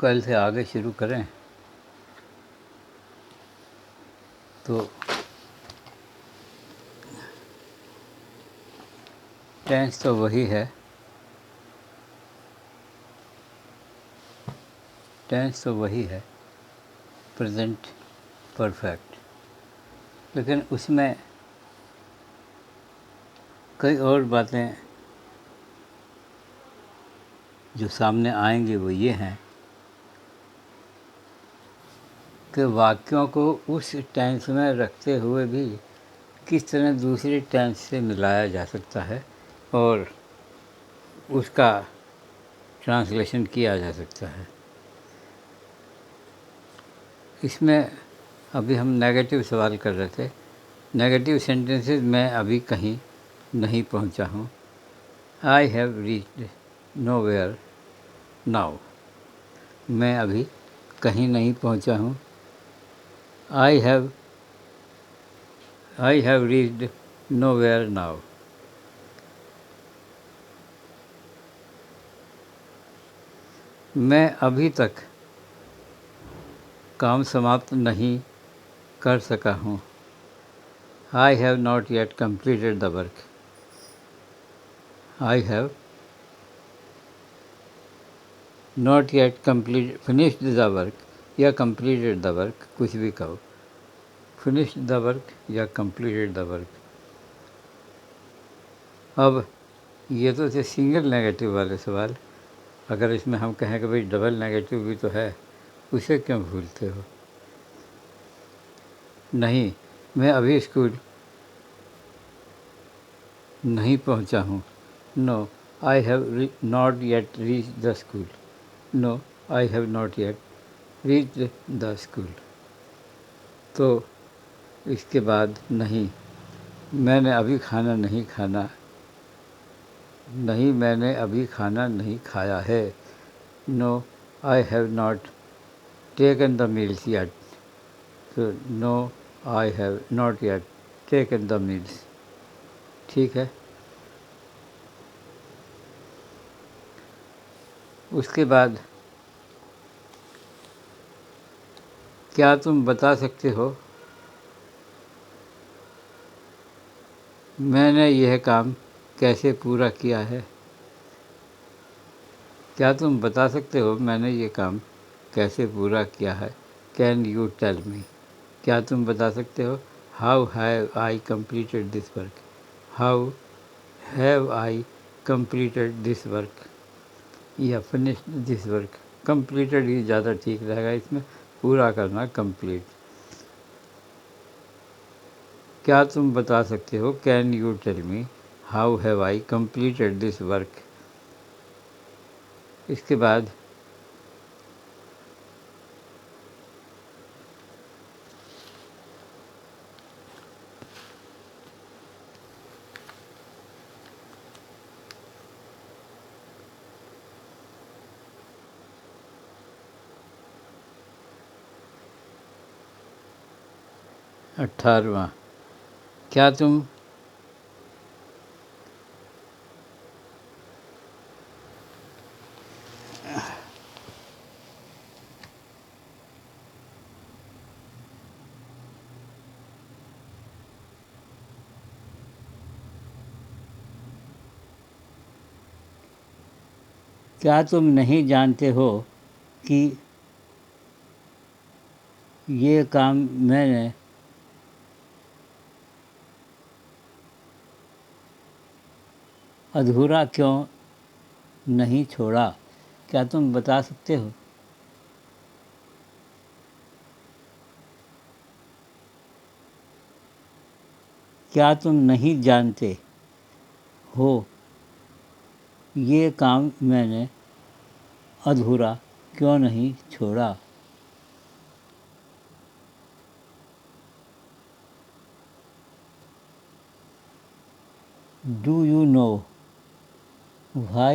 कल से आगे शुरू करें तो टेंस तो वही है, प्रेजेंट परफेक्ट, लेकिन उसमें कई और बातें जो सामने आएंगी वो ये हैं कि वाक्यों को उस टेंस में रखते हुए भी किस तरह दूसरी टेंस से मिलाया जा सकता है और उसका ट्रांसलेशन किया जा सकता है। इसमें अभी हम नेगेटिव सवाल कर रहे थे। नेगेटिव सेंटेंसेस में अभी कहीं नहीं पहुंचा हूँ। I have reached nowhere now, मैं अभी कहीं नहीं पहुंचा हूँ। I have reached nowhere now. मैं अभी तक काम समाप्त नहीं कर सका हूँ। आई have not yet completed the work. I have not yet finished the work या कंप्लीटेड द वर्क, कुछ भी कहो, फिनिश्ड द वर्क या कंप्लीटेड द वर्क। अब ये तो थे सिंगल नेगेटिव वाले सवाल। अगर इसमें हम कहें कि भाई डबल नेगेटिव भी तो है, उसे क्यों भूलते हो? नहीं, मैं अभी स्कूल नहीं पहुंचा हूँ। No, I have not yet reach the school. No, I have not yet reach the school. तो इसके बाद नहीं, मैंने अभी खाना नहीं खाना, नहीं मैंने अभी खाना नहीं खाया है। No, I have not taken the meals yet. तो no, I have not yet taken the meals. ठीक है। उसके बाद क्या तुम बता सकते हो मैंने यह काम कैसे पूरा किया है? क्या तुम बता सकते हो मैंने ये काम कैसे पूरा किया है? Can you tell me? क्या तुम बता सकते हो? How have I completed this work? How have I completed this work या फिनिश्ड दिस वर्क? कंप्लीटेड ही ज़्यादा ठीक रहेगा इसमें, पूरा करना कंप्लीट। क्या तुम बता सकते हो? Can you tell me how have I completed this work? इसके बाद अठारहवां, क्या तुम क्या तुम नहीं जानते हो कि ये काम मैंने अधूरा क्यों नहीं छोड़ा? क्या तुम बता सकते हो? क्या तुम नहीं जानते हो ये काम मैंने अधूरा क्यों नहीं छोड़ा? Do you know why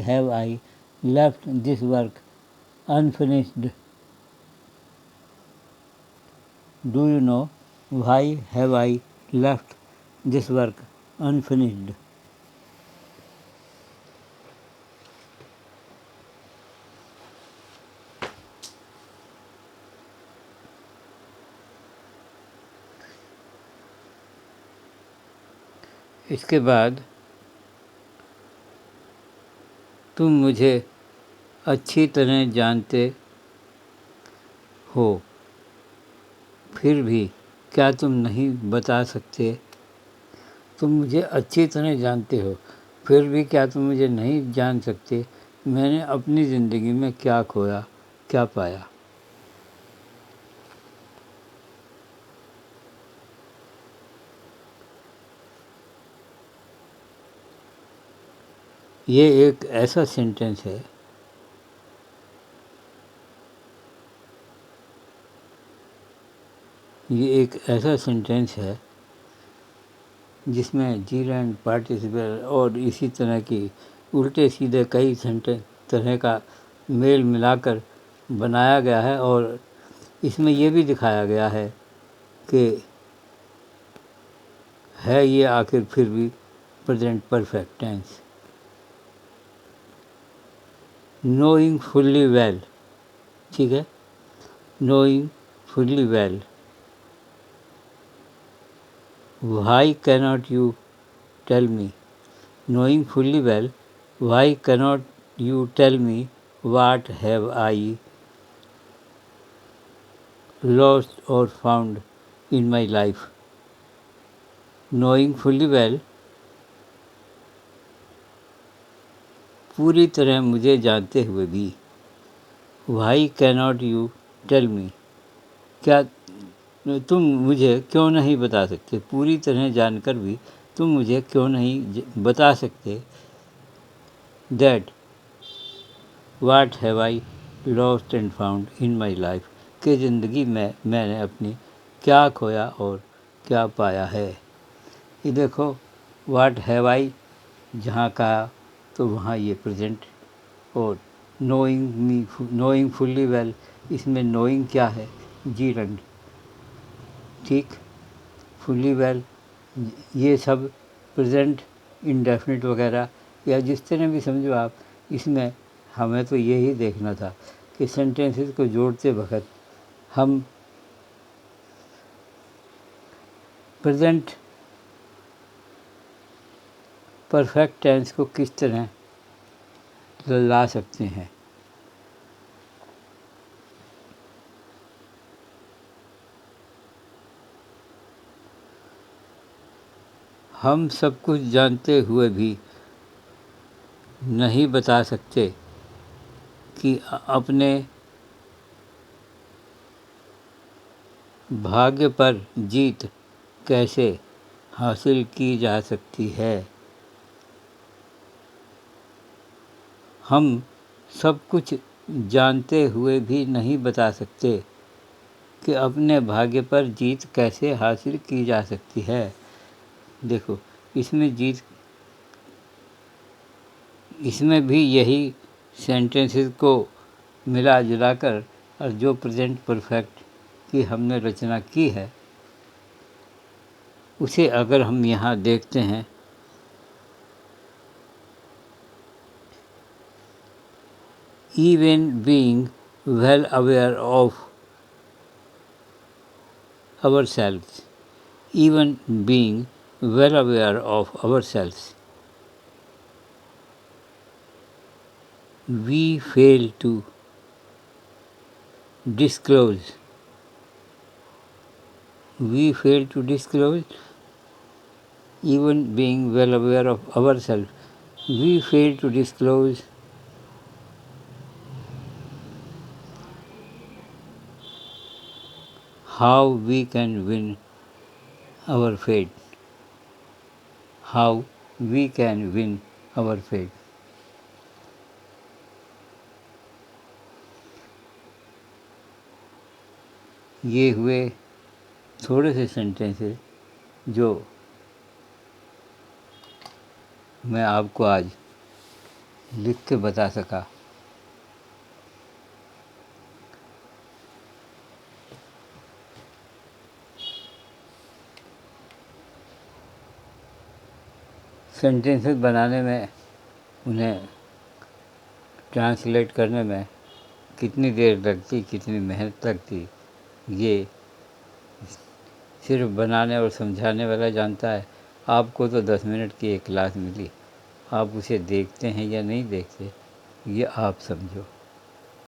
have I left this work unfinished? Do you know why have I left this work unfinished? इसके बाद तुम मुझे अच्छी तरह जानते हो, फिर भी क्या तुम नहीं बता सकते? तुम मुझे अच्छी तरह जानते हो, फिर भी क्या तुम मुझे नहीं जान सकते मैंने अपनी ज़िंदगी में क्या खोया, क्या पाया। ये एक ऐसा सेंटेंस है जिसमें जीरेंड, पार्टिसिपल और इसी तरह की उल्टे सीधे कई सेंटेंस तरह का मेल मिलाकर बनाया गया है। और इसमें ये भी दिखाया गया है कि है ये आखिर फिर भी present perfect tense. Knowing fully well, ठीक है, knowing fully well, why cannot you tell me, knowing fully well, why cannot you tell me what have I lost or found in my life? Knowing fully well, पूरी तरह मुझे जानते हुए भी, why cannot you tell me, क्या तुम मुझे क्यों नहीं बता सकते? पूरी तरह जानकर भी तुम मुझे क्यों नहीं बता सकते? That What have I lost and found in my life? कि ज़िंदगी में मैंने अपनी क्या खोया और क्या पाया है। ये देखो, What have I जहाँ कहा तो वहाँ ये प्रेजेंट, और नोइंग फुल्ली वेल, इसमें नोइंग क्या है? जीरंड, ठीक, फुल्ली वेल, ये सब प्रेजेंट इंडेफिनिट वगैरह या जिस तरह भी समझो आप। इसमें हमें तो यही देखना था कि सेंटेंसेस को जोड़ते वक्त हम प्रेजेंट परफेक्ट टेंस को किस तरह ला सकते हैं। हम सब कुछ जानते हुए भी नहीं बता सकते कि अपने भाग्य पर जीत कैसे हासिल की जा सकती है। हम सब कुछ जानते हुए भी नहीं बता सकते कि अपने भाग्य पर जीत कैसे हासिल की जा सकती है। देखो, इसमें भी यही सेंटेंसेस को मिला जुलाकर और जो प्रेजेंट परफेक्ट की हमने रचना की है, उसे अगर हम यहाँ देखते हैं, even being well aware of ourselves, even being well aware of ourselves, we fail to disclose, even being well aware of ourselves, we fail to disclose how we can win our fate. How we can win our fate. ये हुए थोड़े से sentences जो मैं आपको आज लिख के बता सका। सेंटेंसेस बनाने में, उन्हें ट्रांसलेट करने में कितनी देर लगती, कितनी मेहनत लगती, ये सिर्फ बनाने और समझाने वाला जानता है। आपको तो 10 मिनट की एक क्लास मिली, आप उसे देखते हैं या नहीं देखते, ये आप समझो।